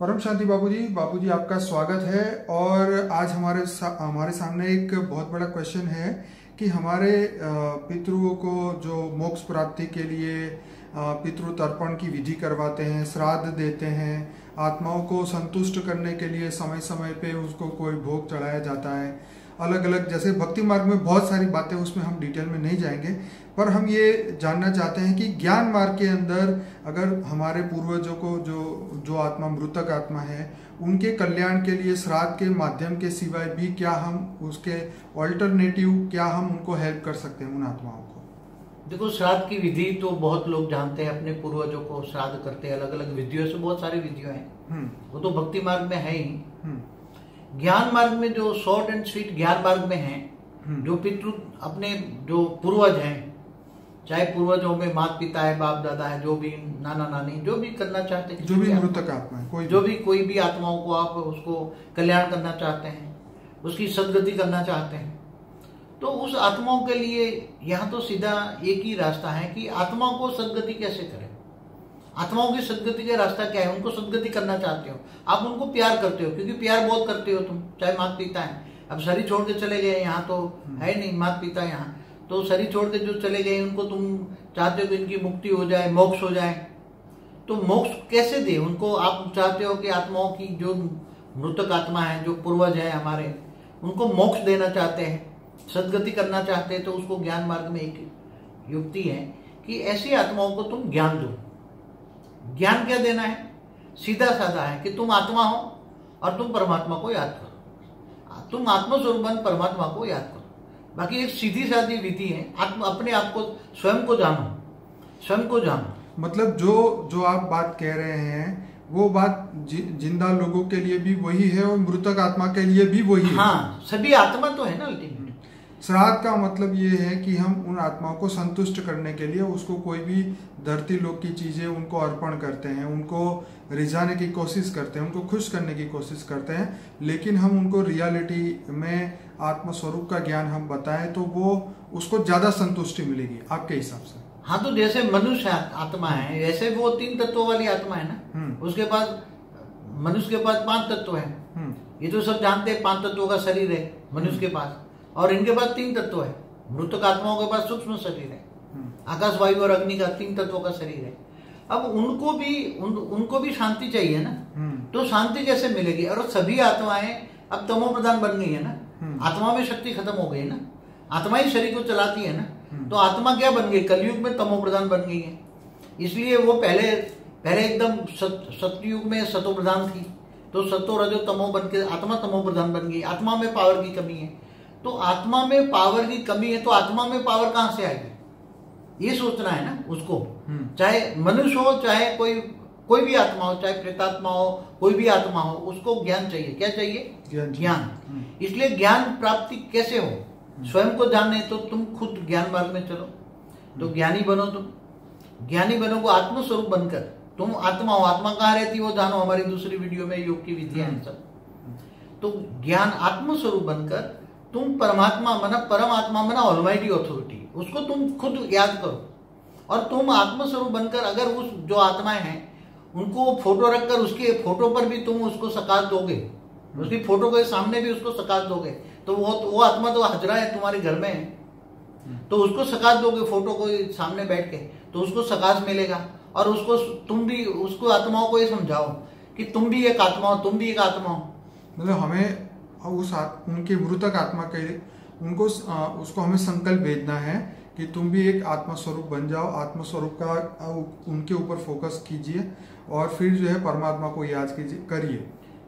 परम शांति बाबूजी आपका स्वागत है। और आज हमारे सामने एक बहुत बड़ा क्वेश्चन है कि हमारे पितृओं को जो मोक्ष प्राप्ति के लिए पितृ तर्पण की विधि करवाते हैं, श्राद्ध देते हैं, आत्माओं को संतुष्ट करने के लिए समय समय पे उसको कोई भोग चढ़ाया जाता है। अलग अलग जैसे भक्ति मार्ग में बहुत सारी बातें, उसमें हम डिटेल में नहीं जाएंगे, पर हम ये जानना चाहते हैं कि ज्ञान मार्ग के अंदर अगर हमारे पूर्वजों को जो आत्मा मृतक आत्मा है उनके कल्याण के लिए श्राद्ध के माध्यम के सिवाय भी क्या हम उसके ऑल्टरनेटिव क्या हम उनको हेल्प कर सकते हैं उन आत्माओं को? देखो, श्राद्ध की विधि तो बहुत लोग जानते हैं, अपने पूर्वजों को श्राद्ध करते हैं अलग अलग विधियों से। बहुत सारी विधियों हैं, वो तो भक्ति मार्ग में है ही। ज्ञान मार्ग में जो शॉर्ट एंड स्वीट ज्ञान मार्ग में है, जो पितृ अपने जो पूर्वज हैं, चाहे पूर्वजों में माता पिता है, बाप दादा है, जो भी नाना नानी, जो भी करना चाहते हैं, जो भी मृतक आत्मा है, कोई भी आत्माओं को आप उसको कल्याण करना चाहते हैं, उसकी सदगति करना चाहते हैं, तो उस आत्माओं के लिए यहाँ तो सीधा एक ही रास्ता है कि आत्माओं को सदगति कैसे करें। आत्माओं की सदगति का रास्ता क्या है? उनको सदगति करना चाहते हो, आप उनको प्यार करते हो, क्योंकि प्यार बहुत करते हो तुम, चाहे माता पिता है। अब शरीर छोड़ के चले गए, यहाँ तो है नहीं माता पिता, यहाँ तो शरीर छोड़ के जो चले गए उनको तुम चाहते हो कि इनकी मुक्ति हो जाए, मोक्ष हो जाए। तो मोक्ष कैसे दे उनको? आप चाहते हो कि आत्माओं की जो मृतक आत्मा है, जो पूर्वज है हमारे, उनको मोक्ष देना चाहते हैं, सदगति करना चाहते हैं। तो उसको ज्ञान मार्ग में एक युक्ति है कि ऐसी आत्माओं को तुम ज्ञान दो। ज्ञान क्या देना है? सीधा साधा है कि तुम आत्मा हो और तुम परमात्मा को याद करो, तुम आत्मस्वरूप परमात्मा को याद करो। बाकी एक सीधी सादी विधि है, अपने आप को स्वयं को जानो, स्वयं को जानो। मतलब जो आप बात कह रहे हैं वो बात जिंदा लोगों के लिए भी वही है और मृतक आत्मा के लिए भी वही है। हाँ, सभी आत्मा तो है ना अल्टीमेट। श्राद्ध का मतलब ये है कि हम उन आत्माओं को संतुष्ट करने के लिए उसको कोई भी धरती लोक की चीजें उनको अर्पण करते हैं, उनको रिझाने की कोशिश करते हैं, उनको खुश करने की कोशिश करते हैं, लेकिन हम उनको रियलिटी में आत्मस्वरूप का ज्ञान हम बताएं तो वो उसको ज्यादा संतुष्टि मिलेगी आपके हिसाब से। हाँ, तो जैसे मनुष्य आत्मा है, वैसे वो 3 तत्वों वाली आत्मा है ना। उसके पास मनुष्य के पास 5 तत्व है। ये तो सब जानते हैं, 5 तत्वों का शरीर है मनुष्य के पास, और इनके पास 3 तत्व है। मृतक आत्माओं के पास सूक्ष्म शरीर है, आकाश वायु और अग्नि का 3 तत्वों का शरीर है। अब उनको भी शांति चाहिए ना, तो शांति कैसे मिलेगी? और सभी आत्माएं अब तमो प्रधान बन गई है ना, आत्मा में शक्ति खत्म हो गई ना, आत्मा ही शरीर को चलाती है ना। तो आत्मा क्या बन गई? कलयुग में तमो प्रधान बन गई है। इसलिए वो पहले एकदम सतयुग में सतो प्रधान थी, तो सतो रजो तमो बन के आत्मा तमो प्रधान बन गई। आत्मा में पावर की कमी है, तो आत्मा में पावर की कमी है, तो आत्मा में पावर कहां से आएगी? ये सोचना है ना उसको। चाहे मनुष्य हो, चाहे कोई भी आत्मा हो, चाहे प्रेतात्मा हो, कोई भी आत्मा हो, उसको ज्ञान चाहिए। क्या चाहिए? ज्ञान। इसलिए ज्ञान प्राप्ति कैसे हो? स्वयं को जानने, तो तुम खुद ज्ञान मार्ग में चलो, तो ज्ञानी बनो। तुम ज्ञानी बनोगे आत्मस्वरूप बनकर। तुम आत्मा हो, आत्मा कहाँ रहती हो जानो, हमारी दूसरी वीडियो में योग की विधियां हैं सब। तो ज्ञान आत्मस्वरूप बनकर तुम परमात्मा मना, परमात्मा मना ऑलमाइटी अथॉरिटी, उसको तुम खुद याद करो। और तुम आत्मस्वरूप बनकर अगर उस जो आत्माएं हैं उनको फोटो रखकर उसके फोटो पर भी तुम उसको सकाश दोगे, उसकी फोटो के सामने भी उसको सकाश दोगे, तो वो आत्मा तो हाजरा है तुम्हारे घर में है, तो उसको सकाश दोगे फोटो को सामने बैठ के, तो उसको सकाश मिलेगा। और उसको तुम भी उसको आत्माओं को ये समझाओ कि तुम भी एक आत्मा हो, तुम भी एक आत्मा हो। मतलब हमें उनके मृतक आत्मा के उनको उसको हमें संकल्प भेजना है कि तुम भी एक आत्मा स्वरूप बन जाओ, आत्मस्वरूप का उनके ऊपर फोकस कीजिए और फिर जो है परमात्मा को याद करिए।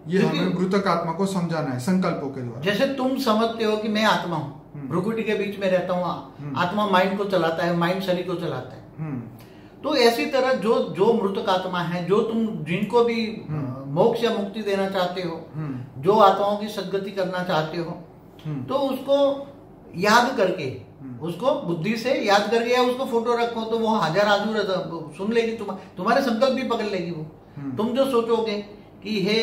ये हमें मृतक आत्मा को समझाना है संकल्पों के द्वारा। जैसे तुम समझते हो कि मैं आत्मा हूँ, प्रकृति के बीच में रहता हूँ, आत्मा माइंड को चलाता है, माइंड शरीर को चलाता है। तो ऐसी तरह जो मृतक आत्मा है, जो तुम जिनको भी मोक्ष या मुक्ति देना चाहते हो, जो आत्माओं की सदगति करना चाहते हो, तो उसको याद करके, उसको बुद्धि से याद करके, या उसको फोटो रखो तो वो हाजर हाजूर सुन लेगी, तुम्हारे संकल्प भी पकड़ लेगी वो। तुम जो सोचोगे कि हे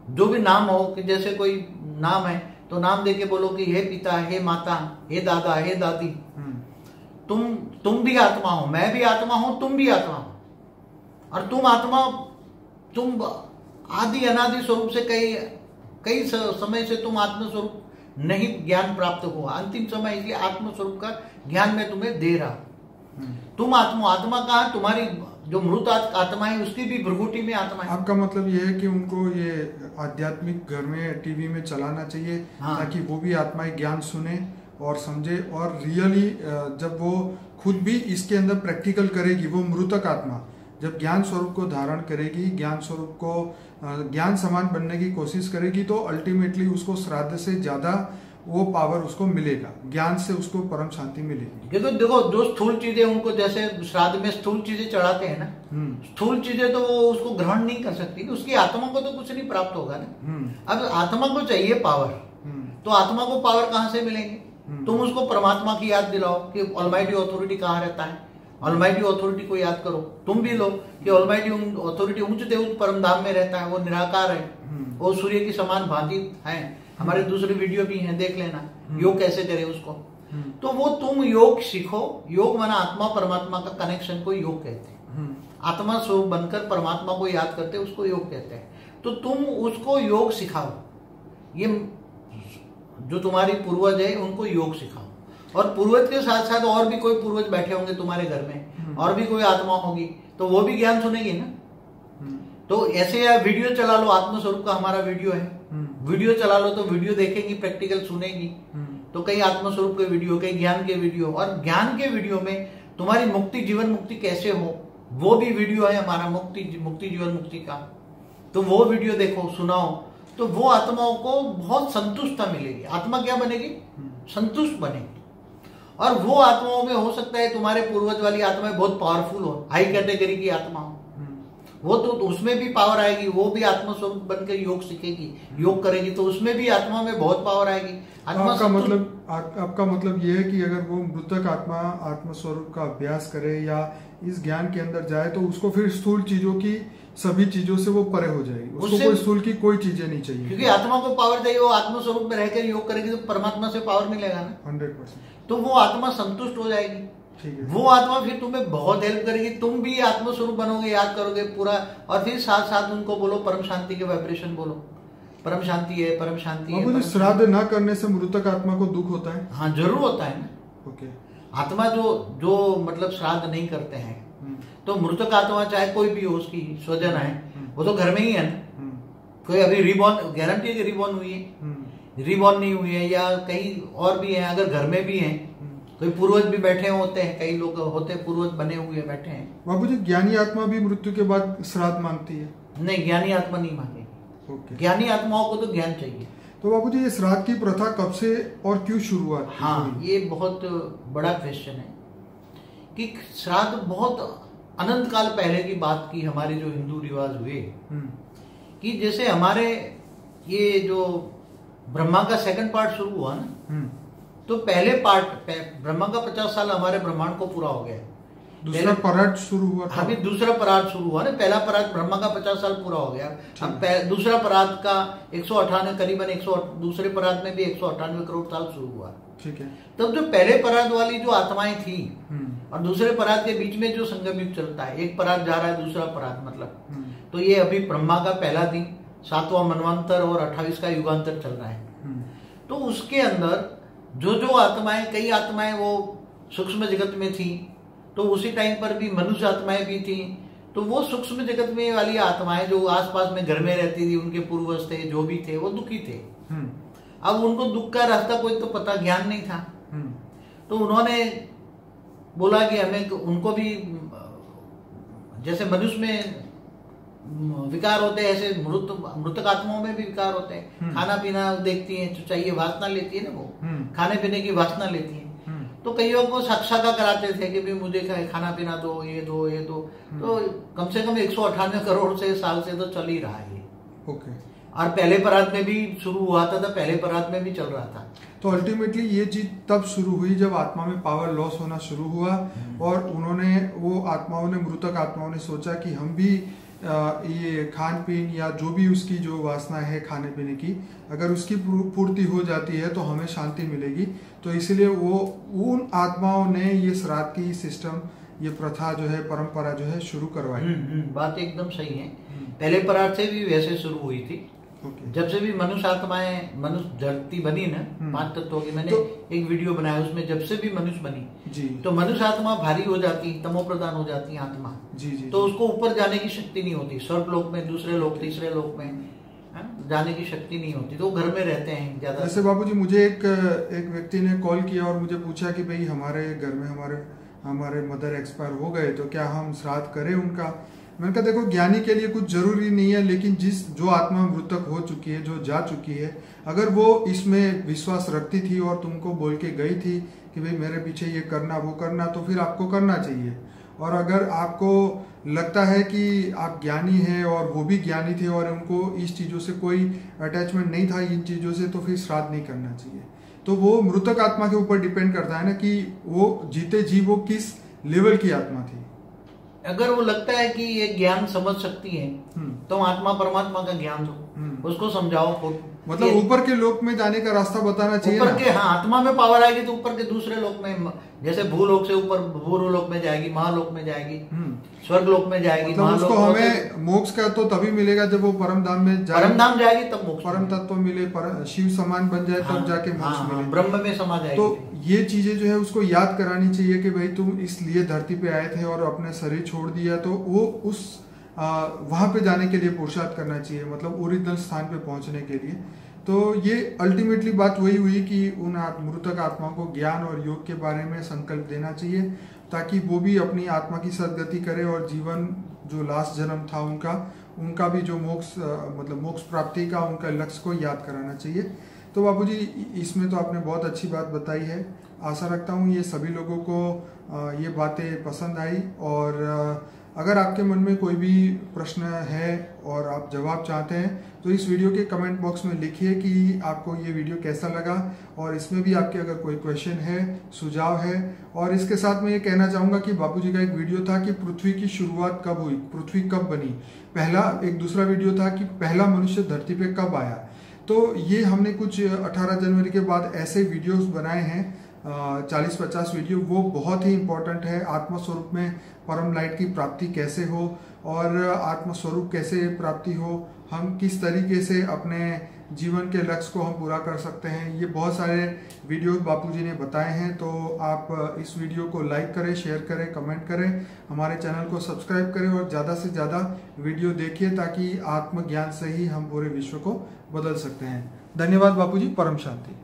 जो भी नाम हो, कि जैसे कोई नाम है तो नाम देके बोलो कि हे पिता, हे माता, हे दादा, हे दादी, तुम भी आत्मा हो, मैं भी आत्मा हूं, तुम भी आत्मा हो। और तुम आत्मा, तुम आदि अनादि स्वरूप से कई समय से तुम आत्मस्वरूप नहीं ज्ञान प्राप्त हुआ, अंतिम समय इसलिए आत्मस्वरूप का ज्ञान मैं तुम्हें दे रहा। तुम आत्मा कहाँ, तुम्हारी जो मृत आत्मा है उसकी भी भ्रुकुटी में आत्मा है। आपका मतलब ये है कि उनको ये आध्यात्मिक घर में टीवी में चलाना चाहिए, हाँ। ताकि वो भी आत्माएं ज्ञान सुने और समझे, और रियली जब वो खुद भी इसके अंदर प्रैक्टिकल करेगी, वो मृतक आत्मा जब ज्ञान स्वरूप को धारण करेगी, ज्ञान स्वरूप को ज्ञान समान बनने की कोशिश करेगी, तो अल्टीमेटली उसको श्राद्ध से ज्यादा वो पावर उसको मिलेगा, ज्ञान से उसको परम शांति मिलेगी। क्योंकि देखो जो स्थूल चीजें उनको, जैसे श्राद्ध में स्थूल चीजें चढ़ाते हैं ना, स्थूल चीजें तो वो उसको ग्रहण नहीं कर सकती, उसकी आत्मा को तो कुछ नहीं प्राप्त होगा ना। अब आत्मा को चाहिए पावर, तो आत्मा को पावर कहाँ से मिलेंगे? तुम उसको परमात्मा की याद दिलाओ कि ऑलमाइटी अथॉरिटी कहाँ रहता है, ऑलमाइटी अथॉरिटी को याद करो। तुम भी लो कि ऑलमाइटी अथॉरिटी ऊंचते उच्च परम धाम में रहता है, वो निराकार है, वो सूर्य की समान भांति है। हमारे दूसरे वीडियो भी हैं, देख लेना, योग कैसे करे उसको। तो वो तुम योग सीखो, योग माना आत्मा परमात्मा का कनेक्शन को योग कहते हैं। आत्मा स्वरूप बनकर परमात्मा को याद करते उसको योग कहते हैं। तो तुम उसको योग सिखाओ, ये जो तुम्हारी पूर्वज है उनको योग सिखाओ, और पूर्वज के साथ साथ और भी कोई पूर्वज बैठे होंगे तुम्हारे घर में, और भी कोई आत्मा होगी, तो वो भी ज्ञान सुनेगी ना। तो ऐसे या वीडियो चला लो, आत्मस्वरूप का हमारा वीडियो है, वीडियो चला लो तो वीडियो देखेगी, प्रैक्टिकल सुनेगी, तो कई आत्मस्वरूप के वीडियो, कई ज्ञान के वीडियो, और ज्ञान के वीडियो में तुम्हारी मुक्ति, जीवन मुक्ति कैसे हो वो भी वीडियो है हमारा, मुक्ति जीवन मुक्ति का। तो वो वीडियो देखो, सुनाओ, तो वो आत्माओं को बहुत संतुष्टता मिलेगी। आत्मा क्या बनेगी? संतुष्ट बनेगी। और वो आत्माओं में हो सकता है तुम्हारे पूर्वज वाली आत्माएं बहुत पावरफुल हो, हाई कैटेगरी की आत्मा हो, वो तो उसमें भी पावर आएगी, वो भी आत्मस्वरूप बनकर योग सीखेगी, योग करेगी, तो उसमें भी आत्मा में बहुत पावर आएगी। आपका मतलब ये है कि अगर वो मृतक आत्मा आत्मस्वरूप का अभ्यास करे या इस ज्ञान के अंदर जाए, तो उसको फिर स्थूल चीजों की, सभी चीजों से वो परे हो जाएगी, उसको कोई स्थूल की कोई चीजें नहीं चाहिए, क्योंकि आत्मा को पावर चाहिए। वो आत्मस्वरूप में रहकर योग करेगी तो परमात्मा से पावर मिलेगा ना, 100%। तो वो आत्मा संतुष्ट हो जाएगी। वो आत्मा फिर तुम्हें बहुत हेल्प करेगी, तुम भी आत्मस्वरूप बनोगे, याद करोगे पूरा, और फिर साथ साथ उनको बोलो परम शांति के वाइब्रेशन बोलो, परम शांति है, परम शांति है। श्राद्ध न करने से मृतक आत्मा को दुख होता है? हाँ, जरूर होता है ना। ओके। आत्मा जो मतलब श्राद्ध नहीं करते हैं, तो मृतक आत्मा चाहे कोई भी हो, उसकी स्वजन है, वो तो घर में ही है ना। कोई अभी रिबॉर्न, गारंटी है कि रिबॉर्न हुई है, रिबॉर्न नहीं हुई है, या कहीं और भी है, अगर घर में भी है, कोई पूर्वज भी बैठे होते हैं, कई लोग होते हैं पूर्वज बने हुए बैठे हैं। बाबूजी, ज्ञानी आत्मा भी मृत्यु के बाद श्राद्ध मांगती है? नहीं, ज्ञानी आत्मा नहीं मांगेगी। ज्ञानी आत्माओं को तो ज्ञान चाहिए। तो बाबूजी, ये श्राद्ध की प्रथा कब से और क्यों शुरू हुआ? हाँ, ये बहुत बड़ा क्वेश्चन है कि श्राद्ध बहुत अनंत काल पहले की बात की हमारे जो हिंदू रिवाज हुए, कि जैसे हमारे ये जो ब्रह्मा का सेकंड पार्ट शुरू हुआ ना, तो पहले पार्ट ब्रह्मा का 50 साल हमारे ब्रह्मांड को पूरा हो गया, दूसरा परार्थ शुरू हुआ था। अभी दूसरा परार्थ शुरू हुआ ना, पहला परार्थ ब्रह्मा का 50 साल पूरा हो गया, अब दूसरा परार्थ का 198 करीबन 100, दूसरे परार्थ में भी 198 करोड़ साल शुरू हुआ। ठीक है। तब जो पहले परार्थ वाली जो आत्माएं थी और दूसरे परार्थ के बीच में जो संगम युग चलता है, एक परार्थ जा रहा है दूसरा परार्थ मतलब, तो ये अभी ब्रह्मा का पहला दिन, 7वां मनवंतर और 28 का युगांतर चल रहा है। तो उसके अंदर जो आत्माएं, कई आत्माएं वो सूक्ष्म जगत में थी, तो उसी टाइम पर भी मनुष्य आत्माएं भी थी, तो वो सूक्ष्म जगत में वाली आत्माएं जो आसपास में घर में रहती थी, उनके पूर्वज थे, जो भी थे, वो दुखी थे। अब उनको दुख का रास्ता कोई तो पता, ज्ञान नहीं था, तो उन्होंने बोला कि हमें, उनको भी जैसे मनुष्य में विकार होते हैं, ऐसे मृतक आत्माओं में भी विकार होते हैं। खाना पीना देखती हैं, जो चाहिए वासना लेती है ना, वो खाने पीने की वासना लेती है। तो कईयों को साक्षात्कार कराते थे कि भाई मुझे खाना पीना दो, ये दो, ये दो। तो कम से कम 198 करोड़ से साल से तो चल ही रहा है ये। ओके। और पहले परार्थ में भी शुरू हुआ था, पहले परार्थ में भी चल रहा था। तो अल्टीमेटली ये चीज तब शुरू हुई जब आत्मा में पावर लॉस होना शुरू हुआ, और उन्होंने, वो आत्माओं ने, मृतक आत्माओं ने सोचा कि हम भी ये खान पीन या जो भी उसकी जो वासना है खाने पीने की, अगर उसकी पूर्ति हो जाती है तो हमें शांति मिलेगी। तो इसलिए वो उन आत्माओं ने ये श्राद्ध की सिस्टम, ये प्रथा जो है, परंपरा जो है, शुरू करवाई। बात एकदम सही है पहले परार्थ से भी वैसे शुरू हुई थी। जब से भी मनुष्य आत्माएं, मनुष्य धरती बनी ना 5 तत्वों की, मैंने एक वीडियो बनाया उसमें, जब से भी मनुष्य बनी तो मनुष्य आत्मा भारी हो जाती, तमो प्रधान हो जाती आत्मा। तो उसको ऊपर जाने की शक्ति नहीं होती, स्वर्ग लोक में, दूसरे लोक, तीसरे लोक में जाने की शक्ति नहीं होती, तो घर में रहते हैं ज्यादा। जैसे बाबूजी मुझे एक व्यक्ति ने कॉल किया और मुझे पूछा कि भाई हमारे घर में हमारे मदर एक्सपायर हो गए तो क्या हम श्राद्ध करें उनका। मैंने कहा देखो, ज्ञानी के लिए कुछ जरूरी नहीं है, लेकिन जो आत्मा मृतक हो चुकी है, जो जा चुकी है, अगर वो इसमें विश्वास रखती थी और तुमको बोल के गई थी कि भाई मेरे पीछे ये करना वो करना, तो फिर आपको करना चाहिए। और अगर आपको लगता है कि आप ज्ञानी हैं और वो भी ज्ञानी थे और उनको इस चीज़ों से कोई अटैचमेंट नहीं था इन चीज़ों से, तो फिर श्राद्ध नहीं करना चाहिए। तो वो मृतक आत्मा के ऊपर डिपेंड करता है ना कि वो जीते जी वो किस लेवल की आत्मा थी। अगर वो लगता है कि ये ज्ञान समझ सकती है तो आत्मा परमात्मा का ज्ञान दो, उसको समझाओ। मतलब ऊपर के लोक में जाने का रास्ता बताना चाहिए। ऊपर के, हाँ, आत्मा में पावर आएगी तो ऊपर के दूसरे लोक में, जैसे भूलोक से ऊपर भूलोक में जाएगी, महालोक में जाएगी, स्वर्ग लोक में जाएगी। मतलब उसको हमें मोक्ष का तो तभी मिलेगा जब वो परम धाम में जाएगी, परम धाम जाएगी तब मोक्ष, परम तत्व मिले, शिव समान बन जाए, तब जाके मोक्ष मिले, ब्रह्म में समा जाएगी। तो ये चीजें जो है उसको याद करानी चाहिए कि भाई तुम इसलिए धरती पे आए थे और अपने शरीर छोड़ दिया, तो वो उस वहां पे जाने के लिए पुरुषार्थ करना चाहिए, मतलब ओरिजिनल स्थान पे पहुंचने के लिए। तो ये अल्टीमेटली बात वही हुई कि उन मृतक आत्माओं को ज्ञान और योग के बारे में संकल्प देना चाहिए, ताकि वो भी अपनी आत्मा की सदगति करे और जीवन जो लास्ट जन्म था उनका भी जो मोक्ष, मतलब मोक्ष प्राप्ति का उनका लक्ष्य को याद कराना चाहिए। तो बाबूजी इसमें तो आपने बहुत अच्छी बात बताई है। आशा रखता हूँ ये सभी लोगों को ये बातें पसंद आई, और अगर आपके मन में कोई भी प्रश्न है और आप जवाब चाहते हैं तो इस वीडियो के कमेंट बॉक्स में लिखिए कि आपको ये वीडियो कैसा लगा, और इसमें भी आपके अगर कोई क्वेश्चन है, सुझाव है। और इसके साथ मैं ये कहना चाहूँगा कि बापूजी का एक वीडियो था कि पृथ्वी की शुरुआत कब हुई, पृथ्वी कब बनी। एक दूसरा वीडियो था कि पहला मनुष्य धरती पे कब आया। तो ये हमने कुछ 18 जनवरी के बाद ऐसे वीडियोस बनाए हैं, 40-50 वीडियो, वो बहुत ही इम्पोर्टेंट है। आत्मस्वरूप में परम लाइट की प्राप्ति कैसे हो और आत्मस्वरूप कैसे प्राप्ति हो, हम किस तरीके से अपने जीवन के लक्ष्य को हम पूरा कर सकते हैं, ये बहुत सारे वीडियो बापूजी ने बताए हैं। तो आप इस वीडियो को लाइक करें, शेयर करें, कमेंट करें, हमारे चैनल को सब्सक्राइब करें और ज़्यादा से ज़्यादा वीडियो देखिए, ताकि आत्मज्ञान से ही हम पूरे विश्व को बदल सकते हैं। धन्यवाद बापूजी, परम शांति।